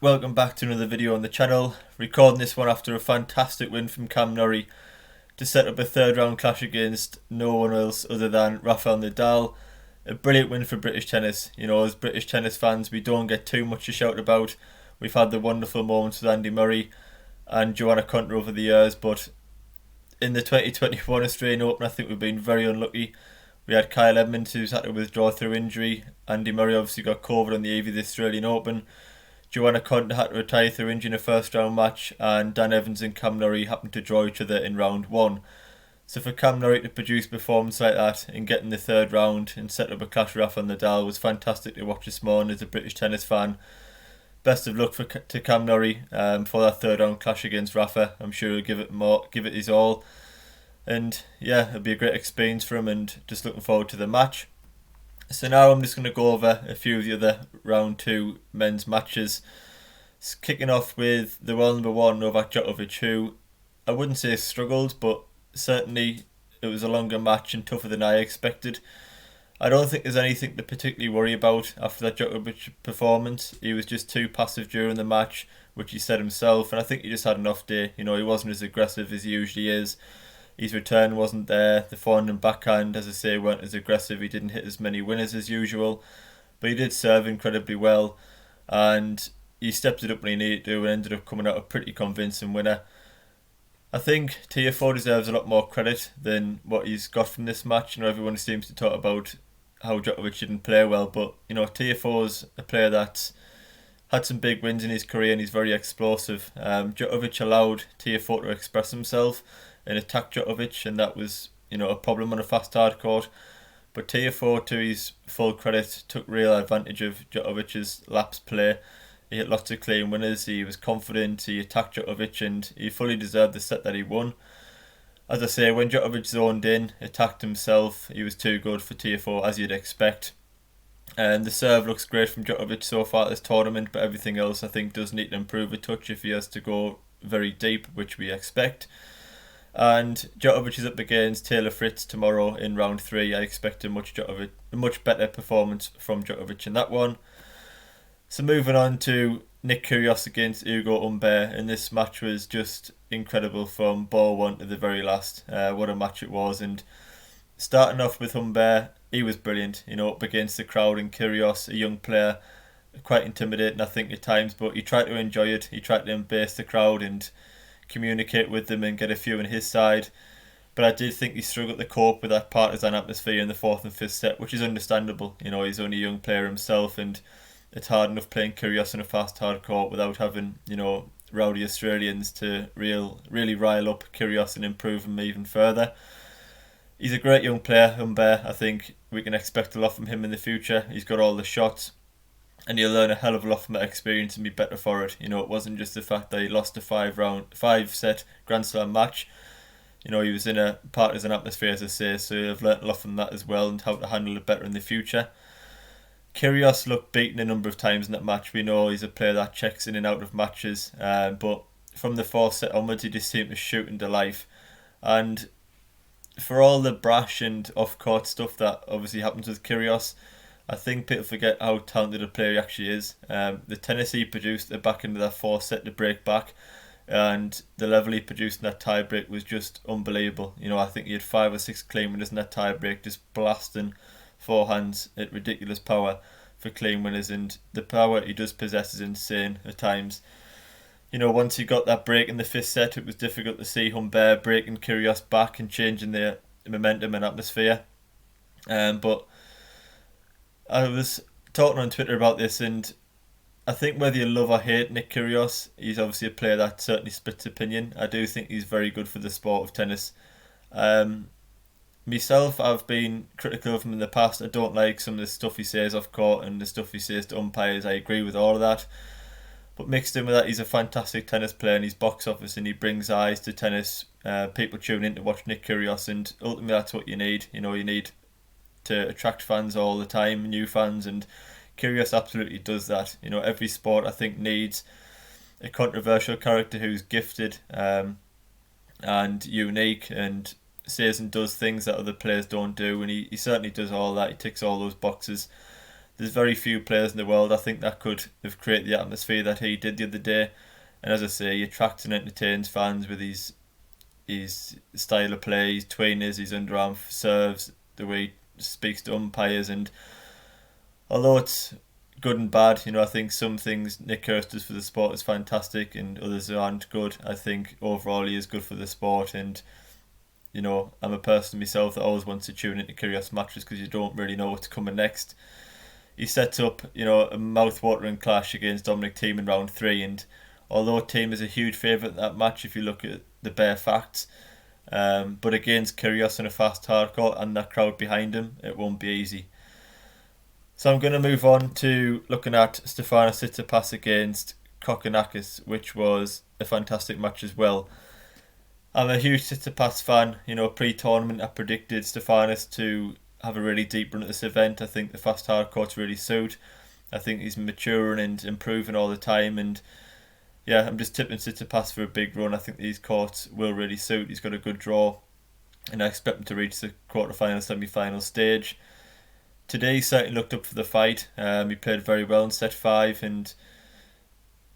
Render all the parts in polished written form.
Welcome back to another video on the channel. Recording this one after a fantastic win from Cam Norrie to set up a third round clash against no one else other than Rafael Nadal. A brilliant win for British tennis. You know, as British tennis fans, we don't get too much to shout about. We've had the wonderful moments with Andy Murray and Joanna Konta over the years, but in the 2021 Australian Open, I think we've been very unlucky. We had Kyle Edmonds, who's had to withdraw through injury. Andy Murray obviously got COVID on the eve of the Australian Open. Joanna Konta had to retire through injury in a first round match, and Dan Evans and Cam Norrie happened to draw each other in round one. So for Cam Norrie to produce a performance like that and get in the third round and set up a clash with Rafa Nadal was fantastic to watch this morning as a British tennis fan. Best of luck to Cam Norrie for that third round clash against Rafa. I'm sure he'll give it his all. And yeah, it'll be a great experience for him, and just looking forward to the match. So now I'm just going to go over a few of the other round two men's matches. Kicking off with the world number one, Novak Djokovic, who I wouldn't say struggled, but certainly it was a longer match and tougher than I expected. I don't think there's anything to particularly worry about after that Djokovic performance. He was just too passive during the match, which he said himself, and I think he just had an off day. You know, he wasn't as aggressive as he usually is. His return wasn't there. The forehand and backhand, as I say, weren't as aggressive. He didn't hit as many winners as usual, but he did serve incredibly well, and he stepped it up when he needed to and ended up coming out a pretty convincing winner. I think Tiafoe deserves a lot more credit than what he's got from this match. You know, everyone seems to talk about how Djokovic didn't play well, but you know, Tiafoe's a player that's had some big wins in his career and he's very explosive. Djokovic allowed Tiafoe to express himself and attack Djokovic, and that was, you know, a problem on a fast hard court. But Tiafoe, to his full credit, took real advantage of Djokovic's lapse play. He hit lots of clean winners, he was confident, he attacked Djokovic, and he fully deserved the set that he won. As I say, when Djokovic zoned in, attacked himself, he was too good for Tiafoe, as you'd expect. And the serve looks great from Djokovic so far this tournament, but everything else I think does need to improve a touch if he has to go very deep, which we expect. And Djokovic is up against Taylor Fritz tomorrow in round three. I expect a much better performance from Djokovic in that one. So moving on to Nick Kyrgios against Hugo Umber, and this match was just incredible from ball one to the very last. What a match it was! And starting off with Umber, he was brilliant. You know, up against the crowd, and Curios, a young player, quite intimidating I think at times, but he tried to enjoy it. He tried to embrace the crowd and communicate with them and get a few on his side. But I did think he struggled to cope with that partisan atmosphere in the fourth and fifth set, which is understandable. You know, he's only a young player himself, and it's hard enough playing Curios on a fast hard court without having, you know, rowdy Australians to really rile up Curios and improve him even further. He's a great young player, Umber. I think we can expect a lot from him in the future. He's got all the shots, and he'll learn a hell of a lot from that experience and be better for it. You know, it wasn't just the fact that he lost a five set Grand Slam match. You know, he was in a partisan atmosphere, as I say, so he'll have learnt a lot from that as well and how to handle it better in the future. Kyrgios looked beaten a number of times in that match. We know he's a player that checks in and out of matches, but from the fourth set onwards, he just seemed to shoot into life. And for all the brash and off-court stuff that obviously happens with Kyrgios, I think people forget how talented a player he actually is. The tennis he produced at the back end of that fourth set to break back, and the level he produced in that tie break was just unbelievable. You know, I think he had 5 or 6 clean winners in that tie break, just blasting forehands at ridiculous power for clean winners, and the power he does possess is insane at times. You know, once he got that break in the fifth set, it was difficult to see Umber breaking Kyrgios back and changing the momentum and atmosphere. But I was talking on Twitter about this, and I think whether you love or hate Nick Kyrgios, he's obviously a player that certainly splits opinion. I do think he's very good for the sport of tennis. Myself, I've been critical of him in the past. I don't like some of the stuff he says off court and the stuff he says to umpires. I agree with all of that. But mixed in with that, he's a fantastic tennis player and he's box office and he brings eyes to tennis. People tune in to watch Nick Kyrgios, and ultimately that's what you need. You know, you need to attract fans all the time, new fans, and Kyrgios absolutely does that. You know, every sport I think needs a controversial character who's gifted and unique and says and does things that other players don't do, and he certainly does all that. He ticks all those boxes. There's very few players in the world I think that could have created the atmosphere that he did the other day. And as I say, he attracts and entertains fans with his style of play, his tweeners, his underarm serves, the way he speaks to umpires. And although it's good and bad, I think some things Nick Kyrgios does for the sport is fantastic and others aren't good. I think overall he is good for the sport, and I'm a person myself that always wants to tune into Curios matches because you don't really know what's coming next. He sets up, a mouth-watering clash against Dominic Thiem in round 3, and although Thiem is a huge favourite in that match if you look at the bare facts, but against Kyrgios on a fast hard court and that crowd behind him, it won't be easy. So I'm going to move on to looking at Stefanos Tsitsipas against Kokkinakis, which was a fantastic match as well. I'm a huge Tsitsipas fan. Pre-tournament I predicted Stefanos to have a really deep run at this event. I think the fast hard courts really suit. I think he's maturing and improving all the time, and yeah, I'm just tipping Tsitsipas for a big run. I think these courts will really suit. He's got a good draw, and I expect him to reach the quarter-final, semi-final stage. Today he certainly looked up for the fight. He played very well in set 5 and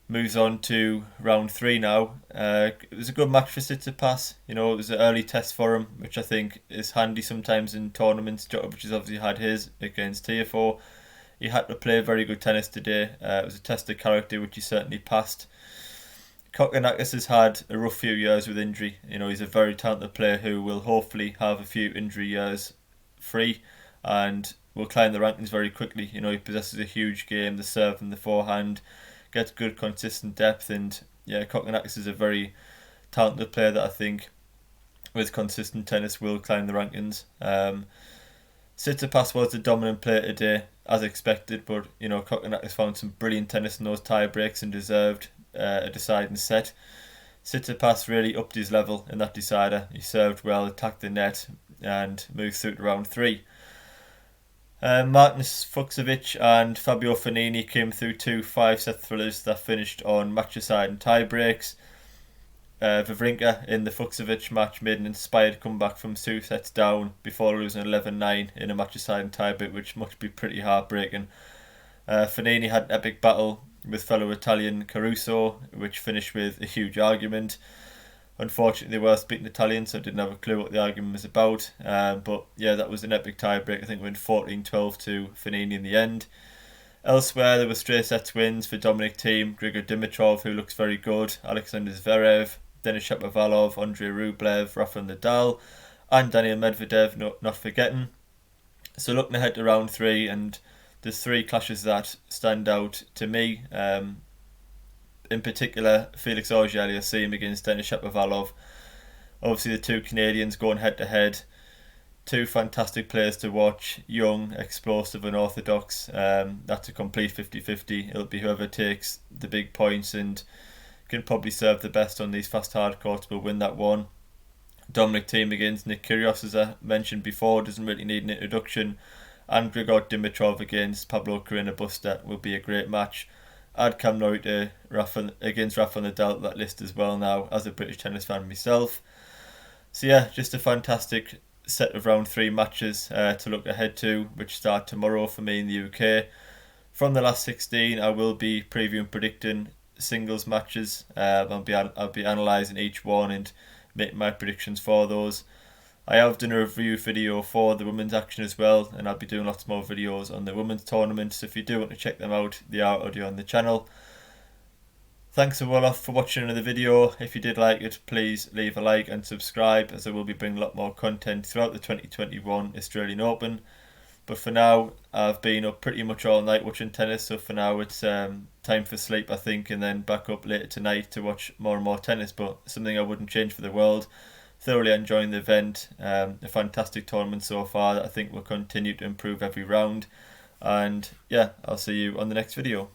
moves on to round 3 now. It was a good match for Tsitsipas. It was an early test for him, which I think is handy sometimes in tournaments. Djokovic has obviously had his against Tiafoe. He had to play very good tennis today. It was a test of character, which he certainly passed. Kokkinakis has had a rough few years with injury. He's a very talented player who will hopefully have a few injury years free and will climb the rankings very quickly. He possesses a huge game, the serve and the forehand, gets good consistent depth, and yeah, Kokkinakis is a very talented player that I think with consistent tennis will climb the rankings. Tsitsipas was the dominant player today, as expected, but Kokkinakis found some brilliant tennis in those tie breaks and deserved a deciding set. Tsitsipas really upped his level in that decider. He served well, attacked the net, and moved through to round 3. Martins Fucsovics and Fabio Fognini came through 2 5-set thrillers that finished on match-aside and tie breaks. Wawrinka in the Fucsovics match made an inspired comeback from 2 sets down before losing 11-9 in a match-aside and tie break, which must be pretty heartbreaking. Fognini had an epic battle with fellow Italian Caruso, which finished with a huge argument. Unfortunately, they were speaking Italian, so I didn't have a clue what the argument was about. But yeah, that was an epic tiebreak. I think we went 14-12 to Fognini in the end. Elsewhere, there were straight sets wins for Dominic Thiem, Grigor Dimitrov, who looks very good, Alexander Zverev, Denis Shapovalov, Andrei Rublev, Rafael Nadal, and Daniil Medvedev, not forgetting. So looking ahead to round 3, and there's 3 clashes that stand out to me. In particular, Felix Auger-Aliassime against Denis Shapovalov. Obviously, the 2 Canadians going head to head. 2 fantastic players to watch. Young, explosive, and orthodox. That's a complete 50-50. It'll be whoever takes the big points and can probably serve the best on these fast hard courts will win that one. Dominic Thiem against Nick Kyrgios, as I mentioned before, doesn't really need an introduction. And Grigor Dimitrov against Pablo Carreño Busta will be a great match. Add Cam Norrie to against Rafael Nadal to that list as well now, as a British tennis fan myself. So yeah, just a fantastic set of round 3 matches to look ahead to, which start tomorrow for me in the UK. From the last 16, I will be previewing, predicting singles matches. I'll be analysing each one and make my predictions for those. I have done a review video for the women's action as well, and I'll be doing lots more videos on the women's tournament, so if you do want to check them out, they are already on the channel. Thanks a lot for watching another video. If you did like it, please leave a like and subscribe, as I will be bringing a lot more content throughout the 2021 Australian Open. But for now, I've been up pretty much all night watching tennis, so for now it's time for sleep, I think, and then back up later tonight to watch more and more tennis, but something I wouldn't change for the world. Thoroughly enjoying the event. A fantastic tournament so far that I think will continue to improve every round. And yeah, I'll see you on the next video.